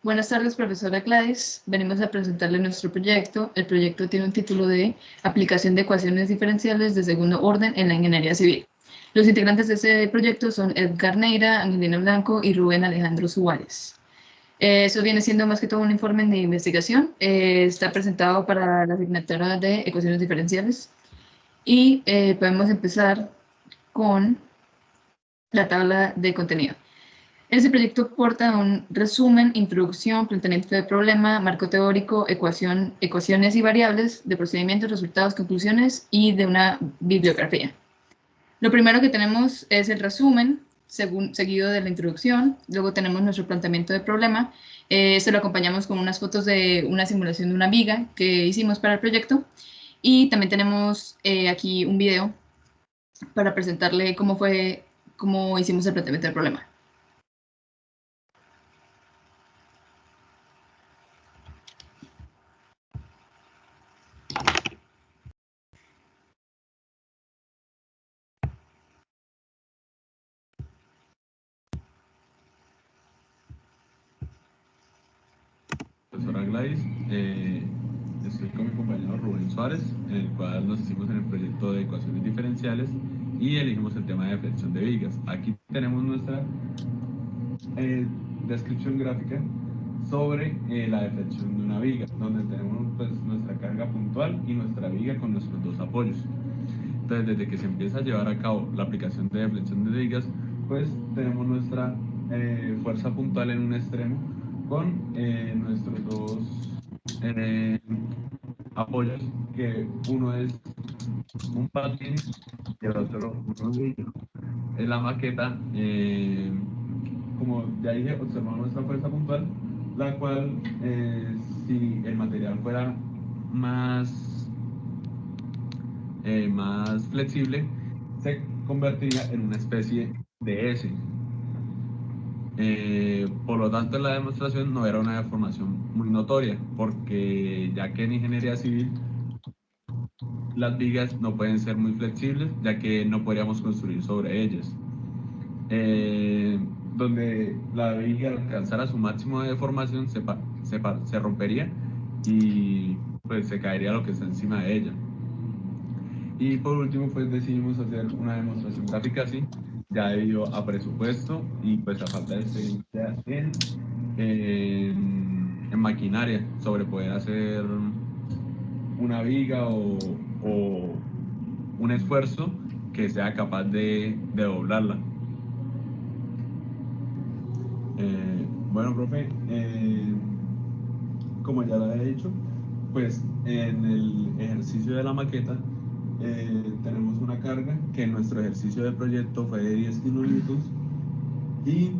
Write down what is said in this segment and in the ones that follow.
Buenas tardes, profesora Gladys. Venimos a presentarle nuestro proyecto. El proyecto tiene un título de Aplicación de ecuaciones diferenciales de segundo orden en la ingeniería civil. Los integrantes de este proyecto son Edgar Neira, Angelina Blanco y Rubén Alejandro Suárez. Eso viene siendo más que todo un informe de investigación. Está presentado para la asignatura de ecuaciones diferenciales. Y podemos empezar con la tabla de contenido. Este proyecto aporta un resumen, introducción, planteamiento de problema, marco teórico, ecuaciones y variables, de procedimientos, resultados, conclusiones y de una bibliografía. Lo primero que tenemos es el resumen, seguido de la introducción. Luego tenemos nuestro planteamiento de problema. Esto lo acompañamos con unas fotos de una simulación de una viga que hicimos para el proyecto. Y también tenemos aquí un video para presentarle cómo hicimos el planteamiento del problema. Profesora Gladys, estoy con mi compañero Rubén Suárez, en el cual nos hicimos en el proyecto de ecuaciones diferenciales y elegimos el tema de flexión de vigas. Aquí tenemos nuestra descripción gráfica sobre la deflexión de una viga, donde tenemos pues, nuestra carga puntual y nuestra viga con nuestros dos apoyos. Entonces, desde que se empieza a llevar a cabo la aplicación de deflexión de vigas, pues tenemos nuestra fuerza puntual en un extremo con nuestros dos apoyos, que uno es un patín y el otro un rodillo. En la maqueta, como ya dije, observamos nuestra fuerza puntual, la cual, si el material fuera más flexible, se convertiría en una especie de S. Por lo tanto, en la demostración no era una deformación muy notoria, porque ya que en ingeniería civil las vigas no pueden ser muy flexibles, ya que no podríamos construir sobre ellas. Donde la viga alcanzara su máximo de deformación se rompería y pues se caería lo que está encima de ella. Y por último, pues decidimos hacer una demostración gráfica así, ya debido a presupuesto y pues a falta de experiencia en maquinaria sobre poder hacer una viga o un esfuerzo que sea capaz de doblarla. Bueno, profe, como ya lo he dicho, pues en el ejercicio de la maqueta tenemos una carga que en nuestro ejercicio de proyecto fue de 10 kilonewtons y,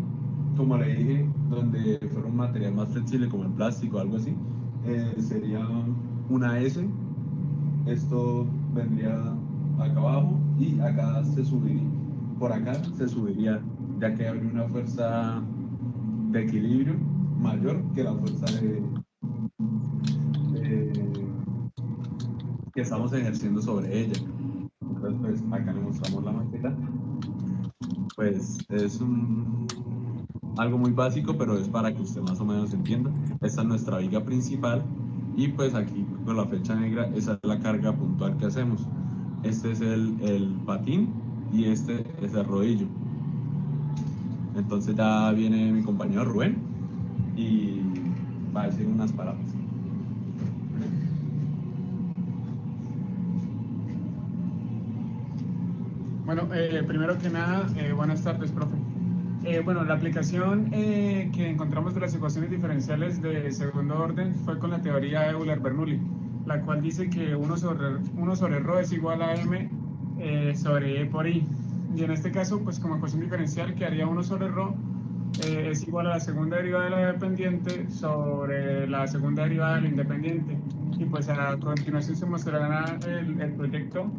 como le dije, donde fuera un material más flexible como el plástico o algo así, sería una S. Esto vendría acá abajo y acá se subiría, por acá se subiría, ya que habría una fuerza de equilibrio mayor que la fuerza que estamos ejerciendo sobre ella. Entonces, pues acá le mostramos la maqueta. Pues es algo muy básico, pero es para que usted más o menos entienda. Esta es nuestra viga principal y pues aquí con la flecha negra esa es la carga puntual que hacemos. Este es el patín y este es el rodillo. Entonces ya viene mi compañero Rubén y va a decir unas palabras. Bueno, primero que nada, buenas tardes, profe. Bueno, la aplicación que encontramos de las ecuaciones diferenciales de segundo orden fue con la teoría de Euler-Bernoulli, la cual dice que 1 sobre ρ es igual a m sobre e por i. Y en este caso, pues como ecuación diferencial quedaría 1 sobre ρ es igual a la segunda derivada de la dependiente sobre la segunda derivada de la independiente. Y pues a continuación se mostrará el proyecto.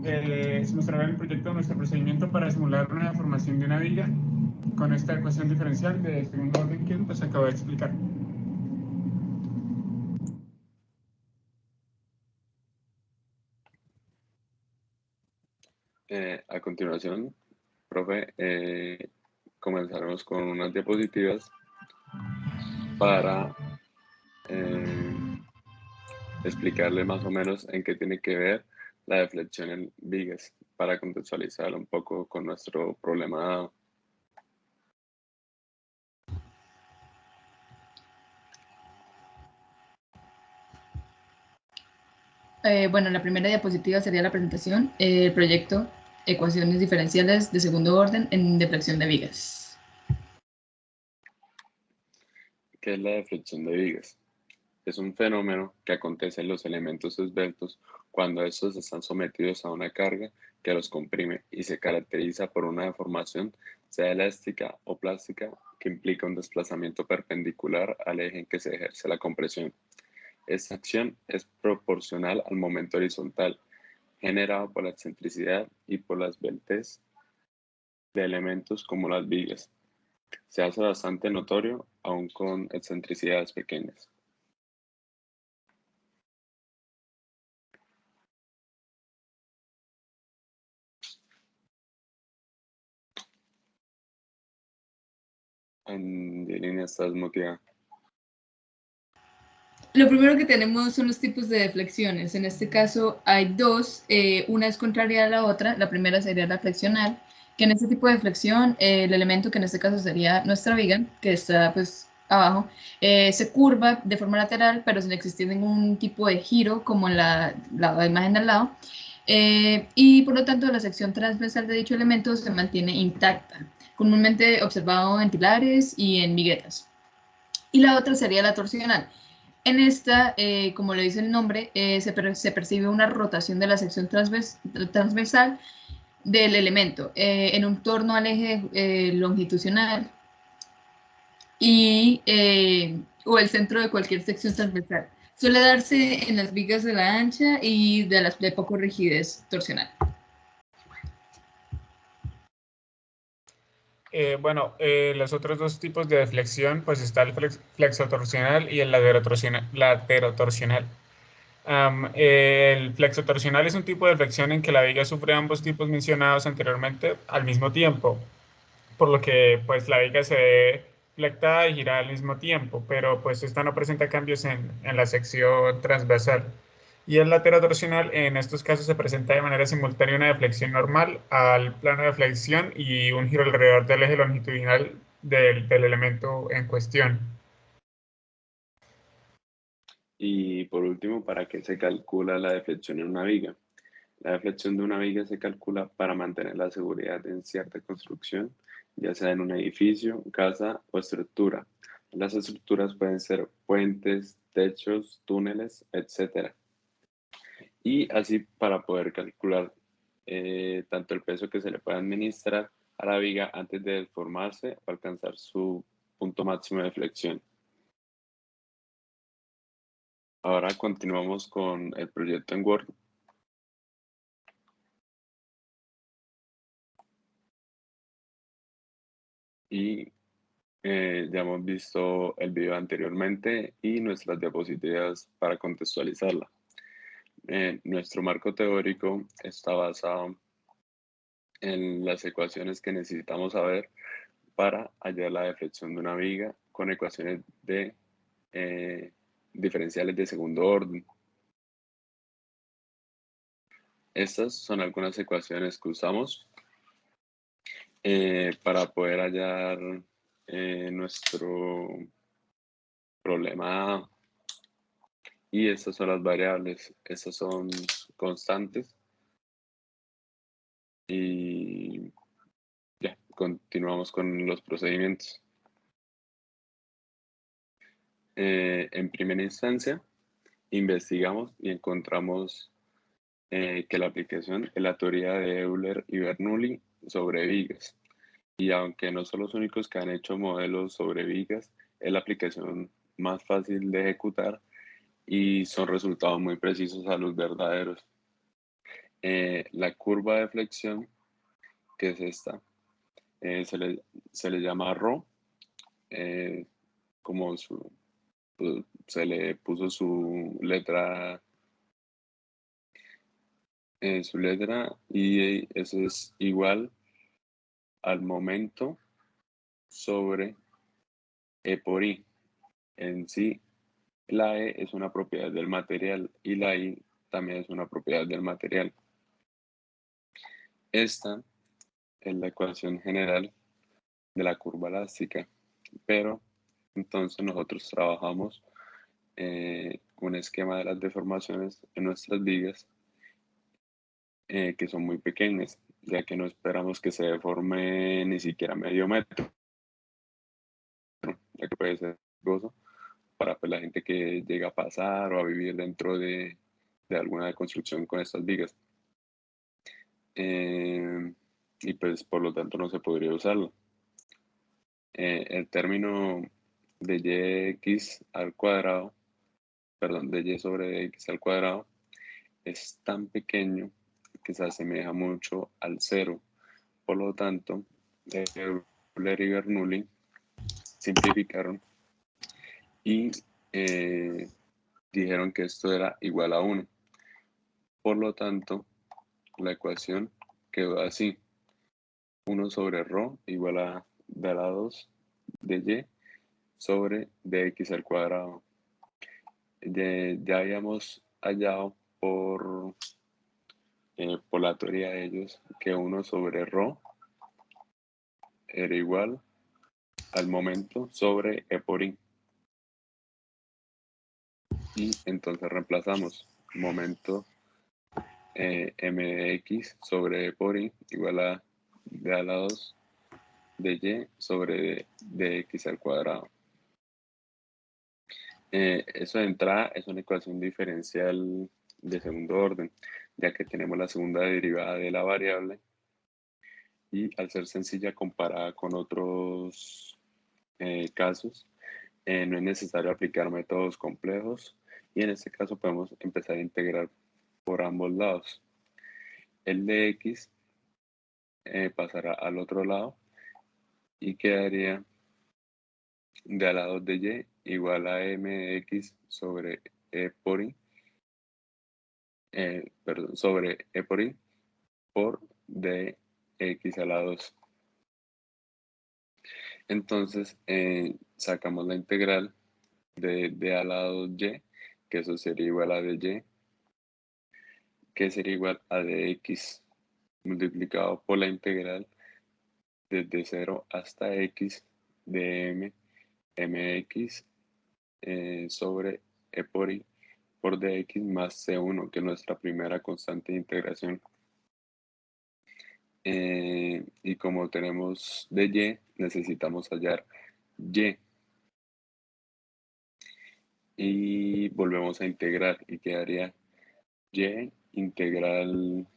Se mostrará el proyecto de nuestro procedimiento para simular una deformación de una viga con esta ecuación diferencial de segundo orden que pues acabo de explicar. A continuación, profe, comenzaremos con unas diapositivas para explicarle más o menos en qué tiene que ver la deflexión en vigas, para contextualizar un poco con nuestro problema dado. Bueno, la primera diapositiva sería la presentación, el proyecto Ecuaciones diferenciales de segundo orden en deflexión de vigas. ¿Qué es la deflexión de vigas? Es un fenómeno que acontece en los elementos esbeltos cuando estos están sometidos a una carga que los comprime y se caracteriza por una deformación, sea elástica o plástica, que implica un desplazamiento perpendicular al eje en que se ejerce la compresión. Esta acción es proporcional al momento horizontal generado por la excentricidad y por la esbeltez de elementos como las vigas. Se hace bastante notorio aún con excentricidades pequeñas. Angelina, estás muteada. Lo primero que tenemos son los tipos de deflexiones. En este caso hay dos, una es contraria a la otra. La primera sería la flexional, que en este tipo de flexión, el elemento que en este caso sería nuestra viga, que está pues abajo, se curva de forma lateral, pero sin existir ningún tipo de giro como en la imagen de al lado. Y por lo tanto la sección transversal de dicho elemento se mantiene intacta, comúnmente observado en pilares y en viguetas. Y la otra sería la torsional. En esta, como le dice el nombre, se percibe una rotación de la sección transversal del elemento en un torno al eje longitudinal y, o el centro de cualquier sección transversal. Suele darse en las vigas de la ancha y de las de poco rigidez torsional. Los otros dos tipos de deflexión, pues está el flexotorsional y el laterotorsional. El flexotorsional es un tipo de flexión en que la viga sufre ambos tipos mencionados anteriormente al mismo tiempo, por lo que pues la viga se ve flectada y gira al mismo tiempo, pero pues esta no presenta cambios en la sección transversal. Y el laterotorsional en estos casos se presenta de manera simultánea una deflexión normal al plano de flexión y un giro alrededor del eje longitudinal del elemento en cuestión. Y por último, ¿para qué se calcula la deflexión en una viga? La deflexión de una viga se calcula para mantener la seguridad en cierta construcción, ya sea en un edificio, casa o estructura. Las estructuras pueden ser puentes, techos, túneles, etc. Y así para poder calcular tanto el peso que se le puede administrar a la viga antes de deformarse o alcanzar su punto máximo de flexión. Ahora continuamos con el proyecto en Word. Y ya hemos visto el video anteriormente y nuestras diapositivas para contextualizarla. Nuestro marco teórico está basado en las ecuaciones que necesitamos saber para hallar la deflexión de una viga con ecuaciones de diferenciales de segundo orden. Estas son algunas ecuaciones que usamos para poder hallar nuestro problema. Y estas son las variables, estas son constantes. Y ya, continuamos con los procedimientos. En primera instancia, investigamos y encontramos que la aplicación es la teoría de Euler y Bernoulli sobre vigas. Y aunque no son los únicos que han hecho modelos sobre vigas, es la aplicación más fácil de ejecutar y son resultados muy precisos a los verdaderos. La curva de flexión, que es esta, se le llama ρ, como se le puso su letra y eso es igual al momento sobre E por I. En sí, la E es una propiedad del material y la I también es una propiedad del material. Esta es la ecuación general de la curva elástica, pero entonces nosotros trabajamos un esquema de las deformaciones en nuestras vigas que son muy pequeñas, ya que no esperamos que se deforme ni siquiera medio metro, ya que puede ser riesgoso para pues, la gente que llega a pasar o a vivir dentro de alguna construcción con estas vigas. Y pues por lo tanto no se podría usarlo. El término de yx al cuadrado, perdón, de y sobre x al cuadrado, es tan pequeño que se asemeja mucho al cero. Por lo tanto, Euler y Bernoulli simplificaron y dijeron que esto era igual a 1. Por lo tanto, la ecuación quedó así. 1 sobre ρ igual a d a la 2 de y sobre dx al cuadrado. Ya habíamos hallado por la teoría de ellos que 1 sobre ρ era igual al momento sobre E por I. Y entonces reemplazamos momento m de x sobre E por I igual a d a la 2 de y sobre dx al cuadrado. Eso de entrada es una ecuación diferencial de segundo orden, ya que tenemos la segunda derivada de la variable y al ser sencilla comparada con otros casos, no es necesario aplicar métodos complejos y en este caso podemos empezar a integrar por ambos lados. El de x pasará al otro lado y quedaría de al lado de y igual a m de x sobre e por i, sobre e por i por dx a la 2. Entonces sacamos la integral de d a la 2y, que eso sería igual a dy, que sería igual a dx multiplicado por la integral desde 0 hasta x de mx sobre e por i por dx más c1, que es nuestra primera constante de integración. Y como tenemos de y, necesitamos hallar y. Y volvemos a integrar y quedaría y integral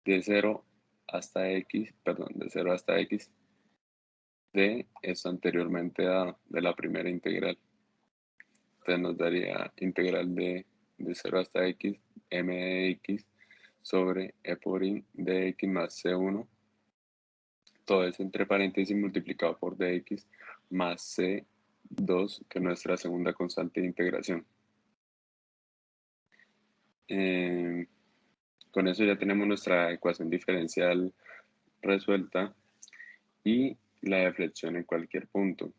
de 0 hasta x, perdón, de 0 hasta x de esto anteriormente dado, de la primera integral. Entonces nos daría integral de 0 hasta x, m de x sobre e por i de x más c1. Todo eso entre paréntesis multiplicado por dx más c2, que es nuestra segunda constante de integración. Con eso ya tenemos nuestra ecuación diferencial resuelta y la deflexión en cualquier punto.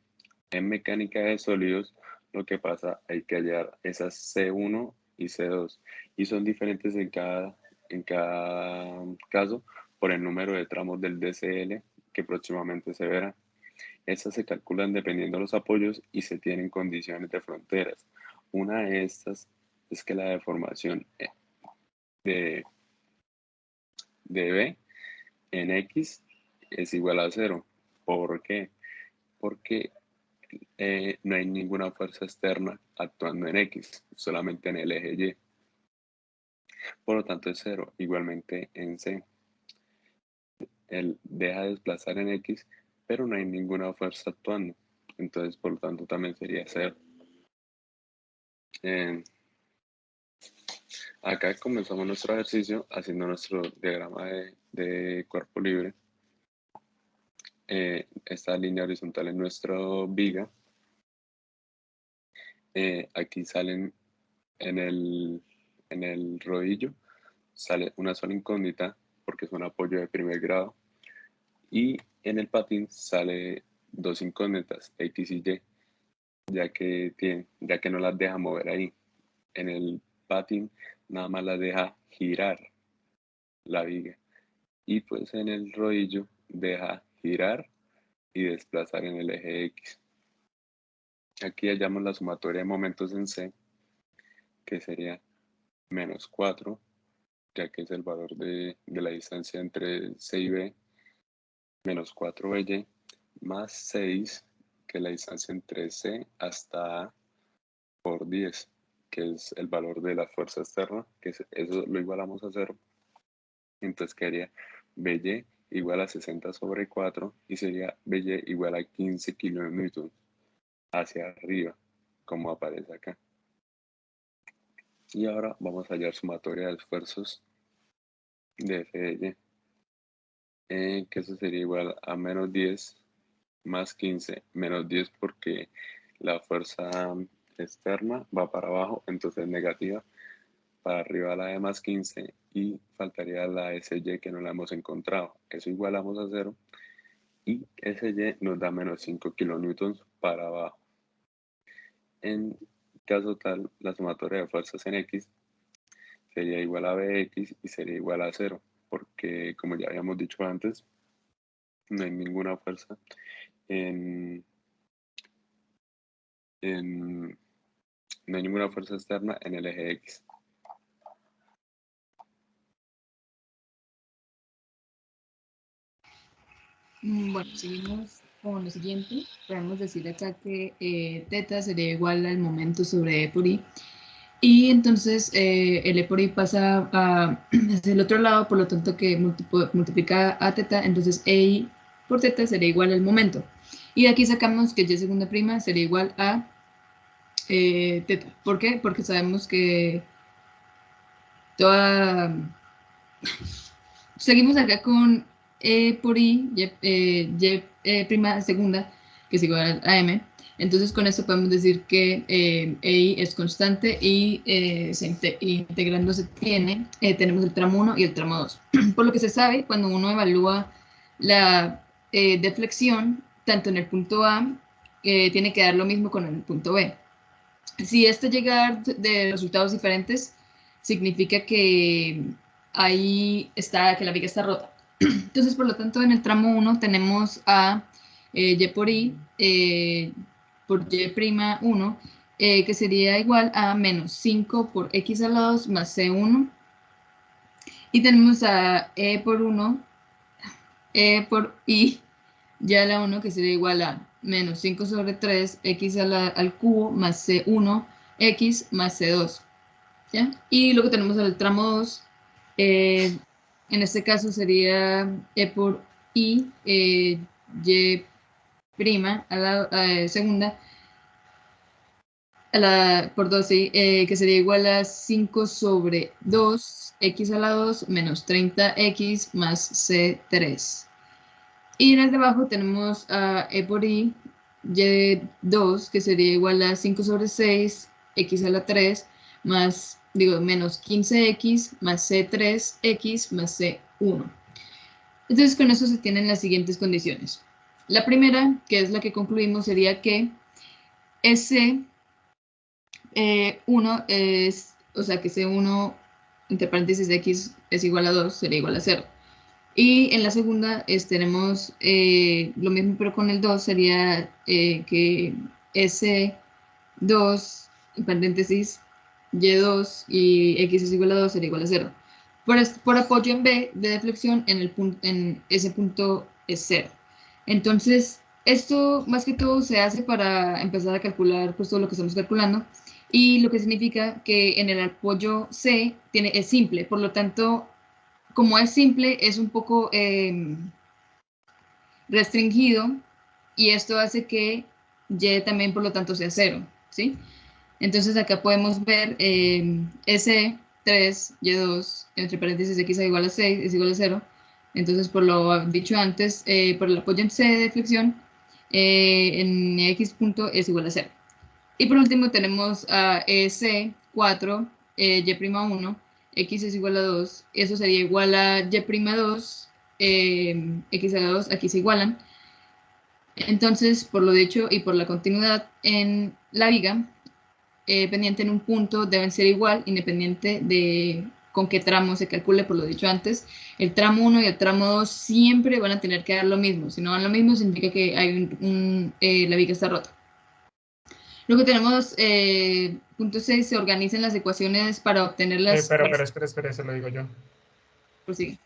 En mecánica de sólidos, lo que pasa, hay que hallar esas C1 y C2 y son diferentes en cada caso por el número de tramos del DCL que próximamente se verá. Estas se calculan dependiendo de los apoyos y se tienen condiciones de fronteras. Una de estas es que la deformación de B en X es igual a 0. ¿Por qué? Porque no hay ninguna fuerza externa actuando en X, solamente en el eje Y. Por lo tanto es 0. Igualmente en C. Él deja de desplazar en X, pero no hay ninguna fuerza actuando. Entonces, por lo tanto, también sería 0. Acá comenzamos nuestro ejercicio haciendo nuestro diagrama de cuerpo libre. Esta línea horizontal es nuestra viga. Aquí salen en el rodillo, sale una sola incógnita porque es un apoyo de primer grado. Y en el patín sale dos incógnitas, X y Y. ya que no las deja mover ahí. En el patín nada más las deja girar la viga. Y pues en el rodillo deja girar y desplazar en el eje X. Aquí hallamos la sumatoria de momentos en C, que sería menos 4, ya que es el valor de la distancia entre C y B, menos 4y, más 6, que es la distancia entre C hasta A, por 10, que es el valor de la fuerza externa, que eso lo igualamos a 0. Entonces quedaría BY igual a 60 sobre 4 y sería BY igual a 15 kN hacia arriba, como aparece acá. Y ahora vamos a hallar sumatoria de esfuerzos de FY, que eso sería igual a menos 10 más 15, menos 10 porque la fuerza externa va para abajo, entonces negativa, para arriba la de más 15 y faltaría la SY que no la hemos encontrado. Eso igualamos a 0 y SY nos da menos 5 kilonewtons para abajo. En caso tal, la sumatoria de fuerzas en X sería igual a Bx y sería igual a 0, porque como ya habíamos dicho antes, no hay ninguna fuerza no hay ninguna fuerza externa en el eje X. Bueno, seguimos con lo siguiente. Podemos decir acá que teta sería igual al momento sobre E por I. Y entonces el E por I pasa hacia el otro lado, por lo tanto que multiplica a teta, entonces EI por teta sería igual al momento. Y de aquí sacamos que Y segunda prima sería igual a teta. ¿Por qué? Porque sabemos que toda... Seguimos acá con E por I, Y prima segunda, que es igual a M. Entonces con esto podemos decir que EI es constante y integrando se tenemos el tramo 1 y el tramo 2. Por lo que se sabe, cuando uno evalúa la deflexión, tanto en el punto A, tiene que dar lo mismo con el punto B. Si este llega de resultados diferentes, significa que ahí está, que la viga está rota. Entonces, por lo tanto, en el tramo 1 tenemos a Y por I por Y'1, que sería igual a menos 5 por X a la 2 más C1. Y tenemos a E por 1, E por I, y a la 1, que sería igual a menos 5 sobre 3 X al cubo más C1 X más C2. ¿Ya? Y luego tenemos el tramo 2, en este caso sería E por I, Y prima a la segunda, por 2, ¿sí? Que sería igual a 5 sobre 2, X a la 2, menos 30X más C3. Y en el de abajo tenemos a E por I, Y2, que sería igual a 5 sobre 6, X a la 3, menos 15X más C3X más C1. Entonces con eso se tienen las siguientes condiciones. La primera, que es la que concluimos, sería que S1 es, o sea que C1 entre paréntesis X es igual a 2, sería igual a 0. Y en la segunda tenemos lo mismo, pero con el 2 sería que S2, en paréntesis, Y2 y X es igual a 2 sería igual a 0. Por apoyo en B de deflexión, en ese punto es 0. Entonces, esto más que todo se hace para empezar a calcular pues, todo lo que estamos calculando. Y lo que significa que en el apoyo C es simple, por lo tanto, como es simple, es un poco restringido y esto hace que Y también, por lo tanto, sea 0, ¿sí? Entonces acá podemos ver S3, Y2, entre paréntesis X igual a 6, es igual a 0. Entonces, por lo dicho antes, por el apoyo en C de flexión, en X punto es igual a 0. Y por último tenemos a EC4, Y'1, X es igual a 2, eso sería igual a Y'2, X a la 2, aquí se igualan. Entonces, por lo dicho y por la continuidad, en la viga pendiente en un punto deben ser igual, independiente de con qué tramo se calcule, por lo dicho antes. El tramo 1 y el tramo 2 siempre van a tener que dar lo mismo. Si no dan lo mismo, significa que hay la viga está rota. Luego tenemos punto 6, se organizan las ecuaciones para obtener las... Pero espera, se lo digo yo. Prosigue.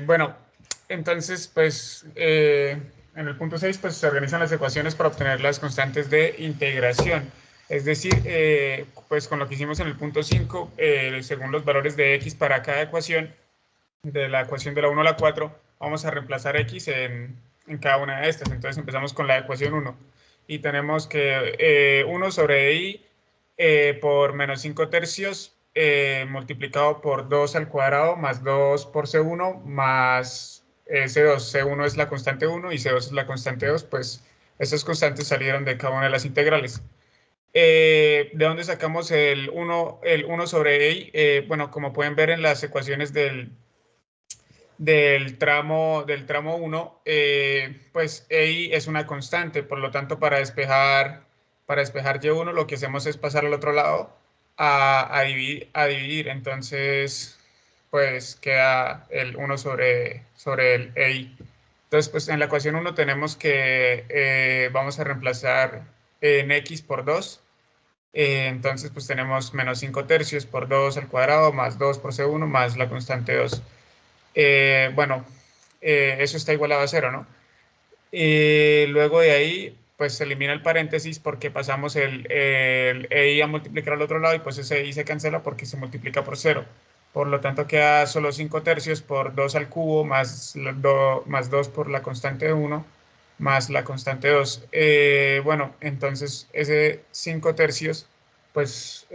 Bueno, entonces, pues, en el punto 6, pues, se organizan las ecuaciones para obtener las constantes de integración. Es decir, pues, con lo que hicimos en el punto 5, según los valores de x para cada ecuación, de la ecuación de la 1 a la 4, vamos a reemplazar x en cada una de estas. Entonces, empezamos con la ecuación 1. Y tenemos que 1 sobre i por menos 5 tercios multiplicado por 2 al cuadrado más 2 por C1 más C2. C1 es la constante 1 y C2 es la constante 2. Pues esas constantes salieron de cada una de las integrales. ¿De dónde sacamos el 1 sobre i? Bueno, como pueden ver en las ecuaciones del tramo 1, pues i es una constante, por lo tanto para despejar y1 lo que hacemos es pasar al otro lado a dividir, entonces pues queda el 1 sobre el i. Entonces pues en la ecuación 1 tenemos que vamos a reemplazar en x por 2. Entonces pues tenemos menos 5 tercios por 2 al cuadrado más 2 por C1 más la constante 2. Bueno, eso está igualado a 0, ¿no? Luego de ahí, pues se elimina el paréntesis porque pasamos el EI a multiplicar al otro lado y pues ese EI se cancela porque se multiplica por 0. Por lo tanto, queda solo 5 tercios por 2 al cubo más 2 por la constante 1 más la constante 2. Bueno, entonces ese 5 tercios, pues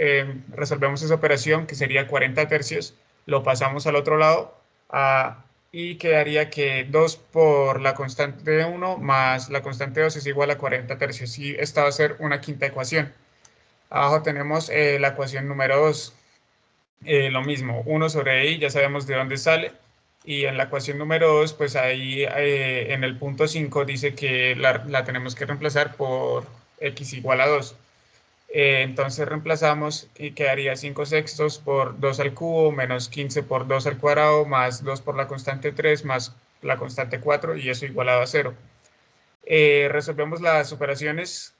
resolvemos esa operación que sería 40 tercios, lo pasamos al otro lado y quedaría que 2 por la constante 1 más la constante 2 es igual a 40 tercios. Y esta va a ser una quinta ecuación. Abajo tenemos la ecuación número 2. Lo mismo, 1 sobre i, ya sabemos de dónde sale. Y en la ecuación número 2, pues ahí en el punto 5 dice que la tenemos que reemplazar por x igual a 2. Entonces reemplazamos y quedaría 5 sextos por 2 al cubo menos 15 por 2 al cuadrado más 2 por la constante 3 más la constante 4 y eso igualado a 0. Resolvemos las operaciones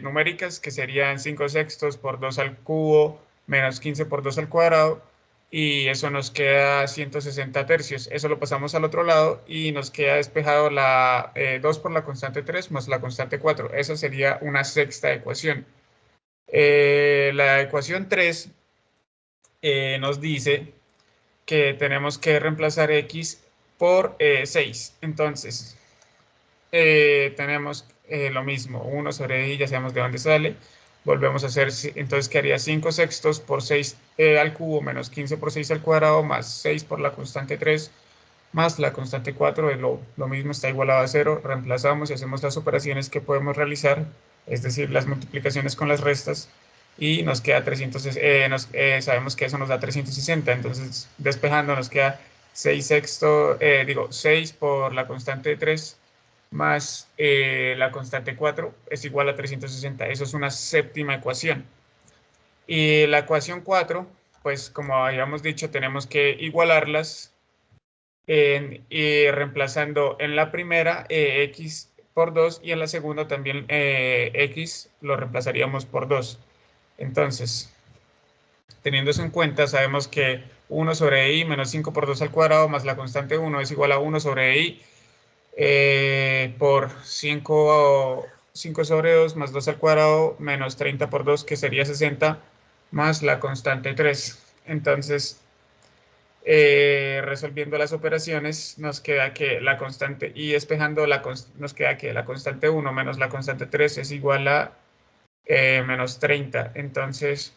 numéricas que serían 5 sextos por 2 al cubo menos 15 por 2 al cuadrado y eso nos queda 160 tercios. Eso lo pasamos al otro lado y nos queda despejado la 2 por la constante 3 más la constante 4. Esa sería una sexta ecuación. La ecuación 3 nos dice que tenemos que reemplazar x por 6. Entonces, tenemos lo mismo, 1 sobre i, ya sabemos de dónde sale. Volvemos a hacer, entonces quedaría 5 sextos por 6 al cubo menos 15 por 6 al cuadrado más 6 por la constante 3 más la constante 4, lo mismo está igualado a 0. Reemplazamos y hacemos las operaciones que podemos realizar, es decir, las multiplicaciones con las restas, y nos queda 300, sabemos que eso nos da 360, entonces despejando nos queda 6 por la constante 3 más la constante 4 es igual a 360. Eso es una séptima ecuación. Y la ecuación 4, pues como habíamos dicho, tenemos que igualarlas y reemplazando en la primera x por 2 y en la segunda también x lo reemplazaríamos por 2. Entonces, teniendo eso en cuenta, sabemos que 1 sobre i menos 5 por 2 al cuadrado más la constante 1 es igual a 1 sobre i por 5 sobre 2 más 2 al cuadrado menos 30 por 2 que sería 60 más la constante 3. Entonces, resolviendo las operaciones nos queda que la constante y despejando nos queda que la constante 1 menos la constante 3 es igual a menos 30. Entonces,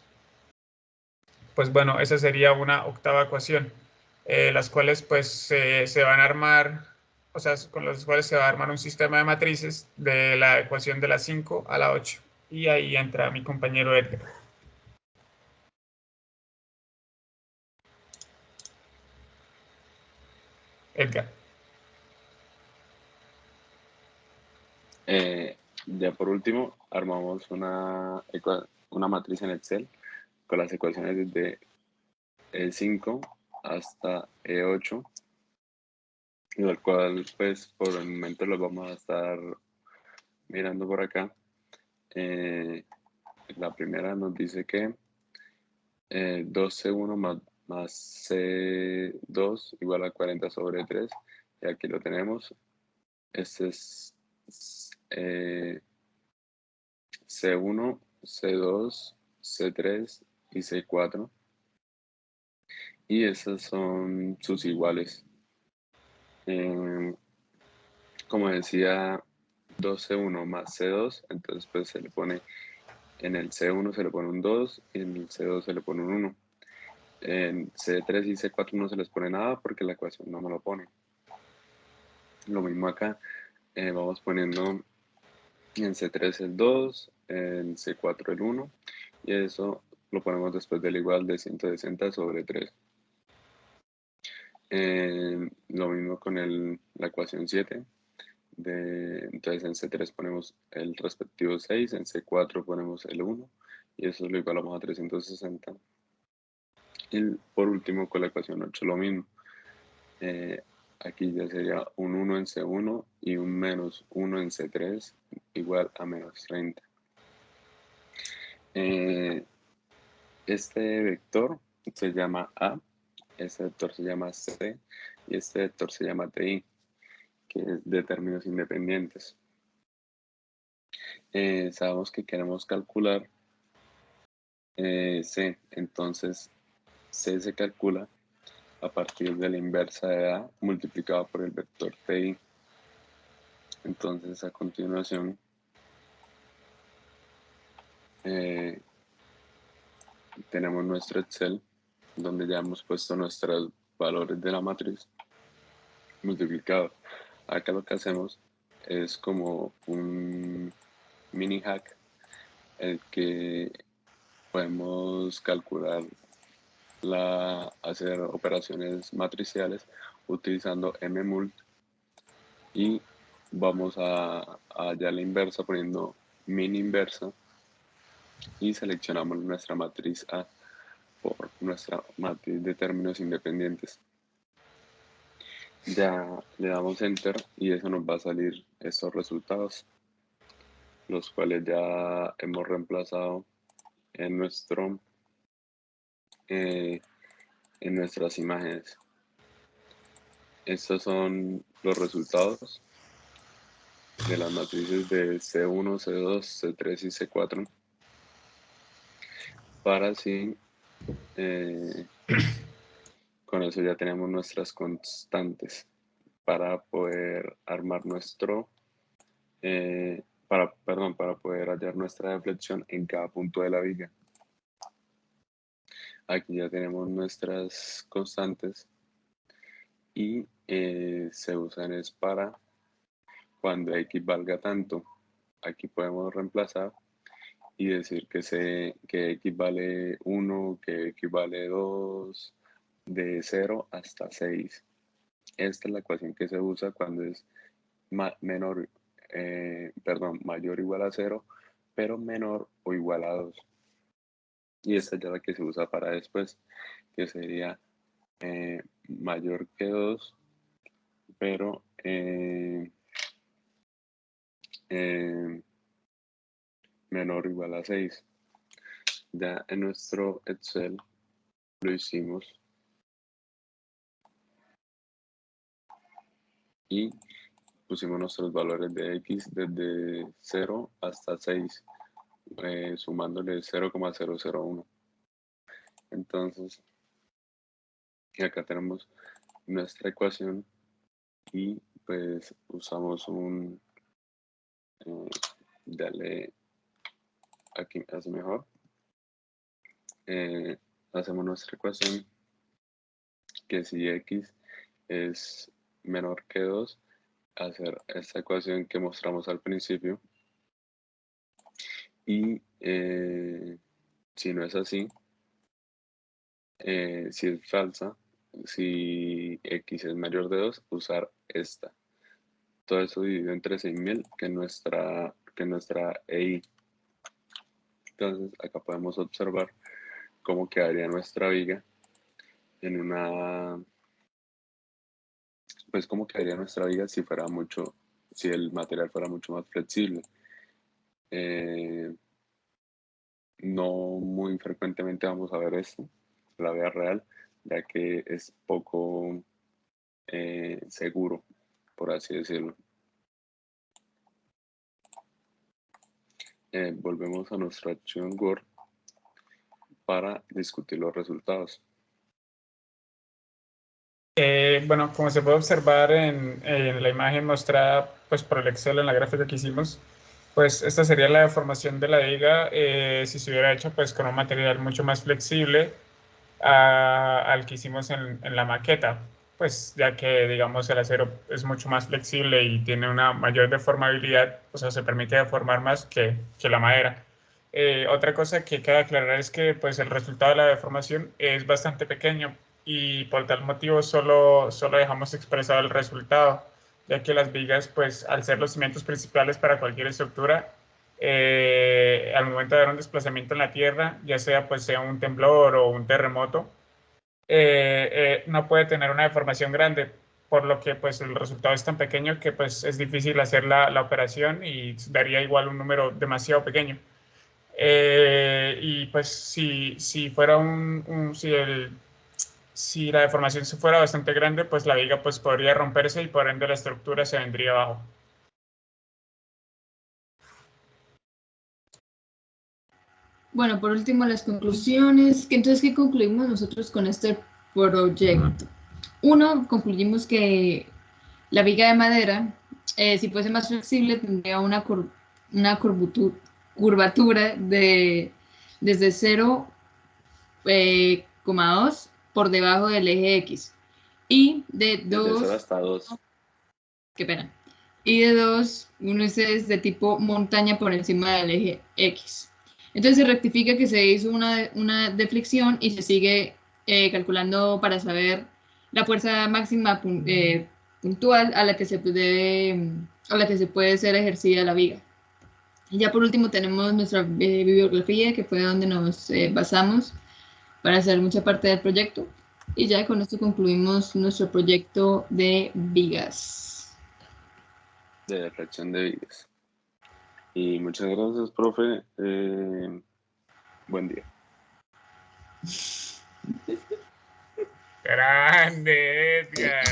pues bueno, esa sería una octava ecuación, las cuales pues se van a armar, o sea, con las cuales se va a armar un sistema de matrices de la ecuación de la 5 a la 8. Y ahí entra mi compañero Edgar. Edgar. Ya por último, armamos una matriz en Excel con las ecuaciones desde E5 hasta E8, el cual pues por el momento lo vamos a estar mirando por acá. La primera nos dice que 2C1 más C2 igual a 40 sobre 3, y aquí lo tenemos. Este es C1, C2, C3 y C4, y esas son sus iguales. Como decía, 2C1 más C2, entonces pues se le pone, en el C1 se le pone un 2 y en el C2 se le pone un 1. En C3 y C4 no se les pone nada porque la ecuación no me lo pone. Lo mismo acá, vamos poniendo en C3 el 2, en C4 el 1, y eso lo ponemos después del igual de 160 sobre 3. Lo mismo con la ecuación 7. Entonces en C3 ponemos el respectivo 6, en C4 ponemos el 1, y eso lo igualamos a 360. Y por último con la ecuación 8 lo mismo. Aquí ya sería un 1 en C1 y un menos 1 en C3 igual a menos 30. Este vector se llama A, este vector se llama C y este vector se llama TI, que es de términos independientes. Sabemos que queremos calcular C, entonces C se calcula a partir de la inversa de A multiplicado por el vector TI. Entonces a continuación tenemos nuestro Excel donde ya hemos puesto nuestros valores de la matriz multiplicado. Acá lo que hacemos es como un mini hack, el que podemos calcular hacer operaciones matriciales utilizando mmult, y vamos a hallar la inversa poniendo min inversa y seleccionamos nuestra matriz A por nuestra matriz de términos independientes. Ya le damos enter y eso nos va a salir estos resultados, los cuales ya hemos reemplazado en nuestras imágenes. Estos son los resultados de las matrices de C1, C2, C3 y C4, para así con eso ya tenemos nuestras constantes para poder armar para poder hallar nuestra deflexión en cada punto de la viga. Aquí ya tenemos nuestras constantes y se usan es para cuando X valga tanto. Aquí podemos reemplazar y decir que X vale 1, que X vale 2, de 0 hasta 6. Esta es la ecuación que se usa cuando es mayor o igual a 0, pero menor o igual a 2. Y esta es ya la que se usa para después, que sería mayor que 2, pero menor o igual a 6. Ya en nuestro Excel lo hicimos y pusimos nuestros valores de X desde 0 hasta 6, sumándole 0,001. Entonces, acá tenemos nuestra ecuación y pues usamos dale, aquí hace mejor, hacemos nuestra ecuación que si X es menor que 2, hacer esta ecuación que mostramos al principio, y si no es así, si es falsa, si X es mayor de 2, usar esta. Todo eso dividido entre 6000, que que nuestra EI. Entonces, acá podemos observar cómo quedaría nuestra viga en una, pues cómo quedaría nuestra viga si el material fuera mucho más flexible. No muy frecuentemente vamos a ver esto en la vida real, ya que es poco seguro, por así decirlo. Volvemos a nuestra acción Word para discutir los resultados. Bueno, como se puede observar en la imagen mostrada pues, por el Excel en la gráfica que hicimos, pues esta sería la deformación de la viga si se hubiera hecho pues, con un material mucho más flexible al que hicimos en la maqueta, pues ya que digamos el acero es mucho más flexible y tiene una mayor deformabilidad, o sea, se permite deformar más que la madera. Otra cosa que cabe aclarar es que pues, el resultado de la deformación es bastante pequeño y por tal motivo solo dejamos expresado el resultado, ya que las vigas, pues al ser los cimientos principales para cualquier estructura, al momento de dar un desplazamiento en la tierra, ya sea pues sea un temblor o un terremoto, no puede tener una deformación grande, por lo que pues el resultado es tan pequeño que pues es difícil hacer la operación y daría igual un número demasiado pequeño. Y pues si fuera si la deformación fuera bastante grande, pues la viga pues podría romperse y por ende la estructura se vendría abajo. Bueno, por último, las conclusiones. Entonces, ¿qué concluimos nosotros con este proyecto? Uno, concluimos que la viga de madera, si fuese más flexible, tendría una curvatura desde 0,2 por debajo del eje X y de Desde 0 2, hasta 2. qué pena, y de 2, uno es de tipo montaña por encima del eje X. Entonces se rectifica que se hizo una deflexión y se sigue calculando para saber la fuerza máxima puntual a la que se puede ser ejercida la viga. Y ya por último tenemos nuestra bibliografía, que fue donde nos basamos para hacer mucha parte del proyecto. Y ya con esto concluimos nuestro proyecto de vigas. De deflexión de vigas. Y muchas gracias, profe. Buen día. Grande, Edgar.